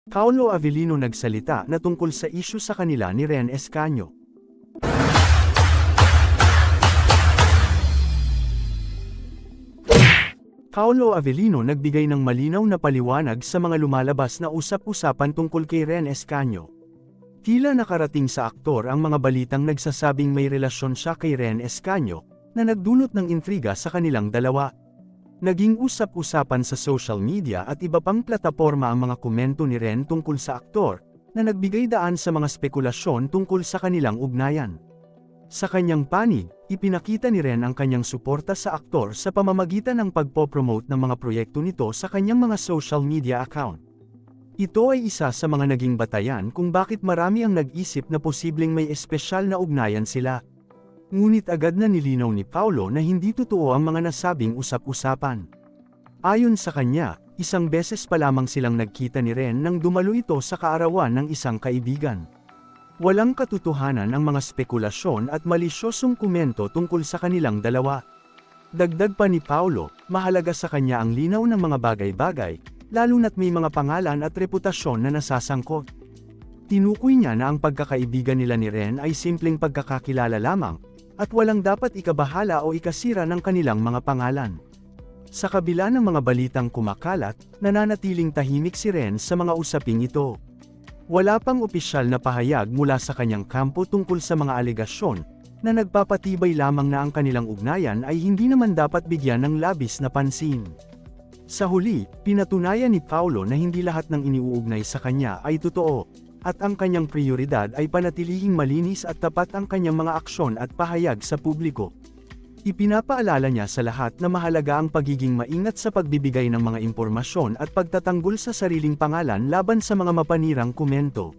Paolo Avellino nagsalita na tungkol sa isyu sa kanila ni Ren Escanio. Paolo Avellino nagbigay ng malinaw na paliwanag sa mga lumalabas na usap-usapan tungkol kay Ren Escanio. Tila nakarating sa aktor ang mga balitang nagsasabing may relasyon siya kay Ren Escanio, na nagdulot ng intriga sa kanilang dalawa. Naging usap-usapan sa social media at iba pang plataporma ang mga komento ni Ren tungkol sa aktor, na nagbigay daan sa mga spekulasyon tungkol sa kanilang ugnayan. Sa kanyang panig, ipinakita ni Ren ang kanyang suporta sa aktor sa pamamagitan ng pagpopromote ng mga proyekto nito sa kanyang mga social media account. Ito ay isa sa mga naging batayan kung bakit marami ang nag-isip na posibleng may espesyal na ugnayan sila. Ngunit agad na nilinaw ni Paolo na hindi totoo ang mga nasabing usap-usapan. Ayon sa kanya, isang beses pa lamang silang nagkita ni Ren nang dumalo ito sa kaarawan ng isang kaibigan. Walang katotohanan ang mga spekulasyon at malisyosong komento tungkol sa kanilang dalawa. Dagdag pa ni Paolo, mahalaga sa kanya ang linaw ng mga bagay-bagay, lalo na't may mga pangalan at reputasyon na nasasangkot. Tinukoy niya na ang pagkakaibigan nila ni Ren ay simpleng pagkakakilala lamang, at walang dapat ikabahala o ikasira ng kanilang mga pangalan. Sa kabila ng mga balitang kumakalat, nananatiling tahimik si Ren sa mga usaping ito. Wala pang opisyal na pahayag mula sa kanyang kampo tungkol sa mga alegasyon, na nagpapatibay lamang na ang kanilang ugnayan ay hindi naman dapat bigyan ng labis na pansin. Sa huli, pinatunayan ni Paolo na hindi lahat ng iniuugnay sa kanya ay totoo, at ang kanyang prioridad ay panatilihing malinis at tapat ang kanyang mga aksyon at pahayag sa publiko. Ipinapaalala niya sa lahat na mahalaga ang pagiging maingat sa pagbibigay ng mga impormasyon at pagtatanggol sa sariling pangalan laban sa mga mapanirang komento.